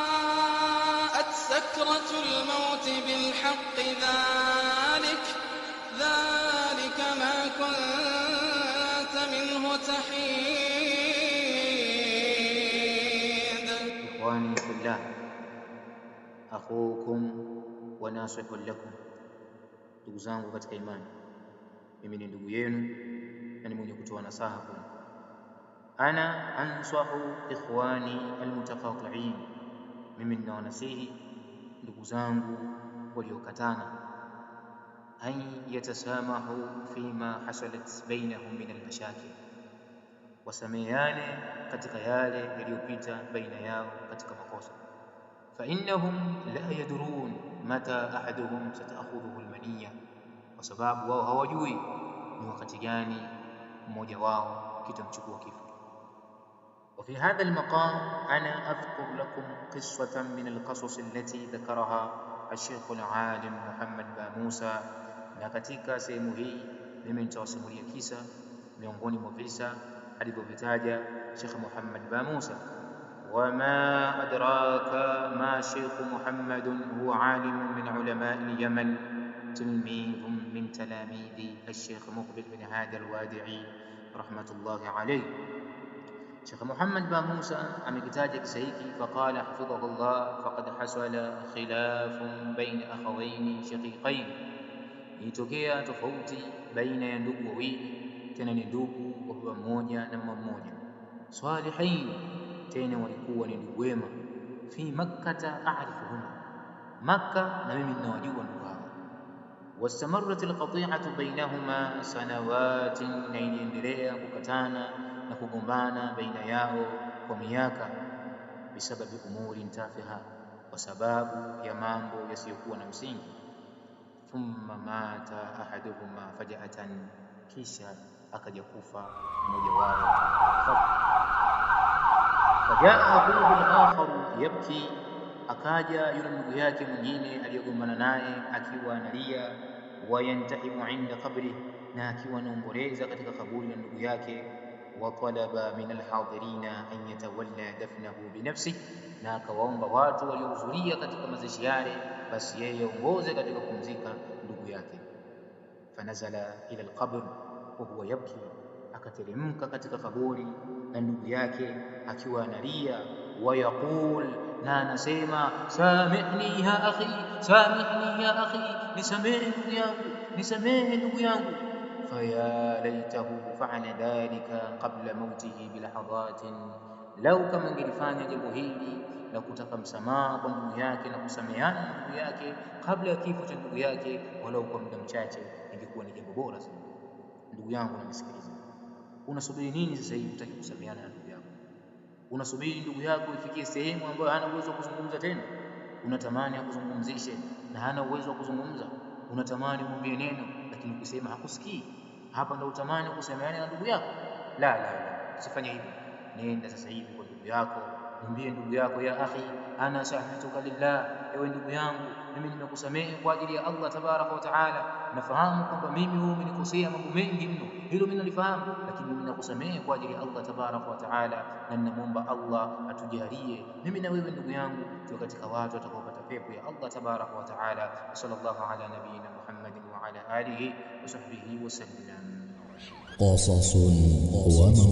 وجاءت سكرة الموت بالحق ذلك ما كنت منه تحيد. إخواني في الله، أخوكم وناصح لكم. Ndugu zangu katika imani, mimi ni ndugu yenu na ni mwenye kutoa nasaha kwenu. Ana ansahu ikhwani almutaqati'in, mimi ninawanasihi ndugu zangu waliokatana, an yatasamahu fima hasalat bainahum min almashakil, wasameheane katika yale yaliyopita baina yao katika makosa. Fa innahum la yadrun mata ahaduhum sata'khudhuhu almaniyya, kwa sababu wao hawajui ni wakati gani mmoja wao kitamchukua kifo. وفي هذا المقام أنا أذكر لكم قصة من القصص التي ذكرها الشيخ العالم محمد باموسى. Na katika sehemu hii mimi nitawasimulia kisa miongoni mwa visa alivyovitaja Sheikh Muhammad Bamousa. Wama adraka ma Sheikh Muhammad huwa alim min ulama al-Yaman, tilmidh min talamidhi al-Sheikh Muqbil bin Hadi al-Wadi'i rahmatullahi alayhi. Sheikh Muhammad Bamousa amekitaja kisa hiki, faqala hafidhahu Allah, faqad hasala khilafun baina akhawaini shaqiqain, ilitokea tofauti baina ya ndugu wawili, tena ni ndugu wa baba mmoja na mama mmoja, salihin, tena walikuwa ni ndugu wema. Fi makkata a'rifuhuma, Makka na mimi ninawajua ndugu hao. Wastamarrat alqati'atu bainahuma sanawatin, na iliendelea kukatana na kugombana baina yao kwa miaka, bisababi umuri tafiha, kwa sababu ya mambo yasiyokuwa na msingi. Thumma mata ahaduhuma faja'atan, kisha akaja kufa mmoja wao. Fajaa abuhu al-akhar yabki, akaja yule ndugu yake mwingine aliyogombana naye akiwa analia, wayantahimu inda qabri, na akiwa anaomboleza katika kaburi la ndugu yake. Wa talaba min alhadirina an yatawalla dafnahu binafsihi, na akawaomba watu waliohudhuria katika mazishi yale basi yeye aongoze katika kumzika ndugu yake. Fanazala ila alqabr wa huwa yabki, akateremka katika kaburi na ndugu yake akiwa analia. Wa yaqul, na anasema, samihni ya akhi, samihni ya akhi, nisamehe ndugu yangu, nisamehe ndugu yangu. Faya laitahu fa'ala dhalika qabla mautihi bilahadhatin, lau kama angelifanya jambo hili la kutaka msamaha kwa ndugu yake na kusameheana na ndugu yake kabla ya kifo cha ndugu yake, walau kwa muda mchache, ingekuwa ni jambo bora sana. Ndugu yangu unanisikiliza, unasubiri nini sasa hivi utaki kusameheana na ndugu yako? Unasubiri ndugu yako ifikie sehemu ambayo hana uwezo wa kuzungumza tena? Unatamani akuzungumzishe na hana uwezo wa kuzungumza, unatamani umwambie neno lakini ukisema hakusikii. Hapa ndio utamani kusameheana na ndugu yako? La, usifanye hivyo. Nenda sasa hivi kwa ndugu yako, mwambie ndugu yako, ya akhi ana sahituka lillah, ewe ndugu yangu mimi nimekusamehe kwa ajili ya Allah tabaraka wa taala. Nafahamu kwamba mimi wewe umenikosea mambo mengi mno, hilo mimi nalifahamu, lakini mimi nakusamehe kwa ajili ya Allah tabaraka wa taala, na ninamwomba Allah atujalie mimi na wewe ndugu yangu tuwe katika watu watakaopata pepo ya Allah tabaraka wa taala. Sallallahu ala nabiyina Muhammadin wa ala alihi wa sahbihi wa sallam. قصص ومواقف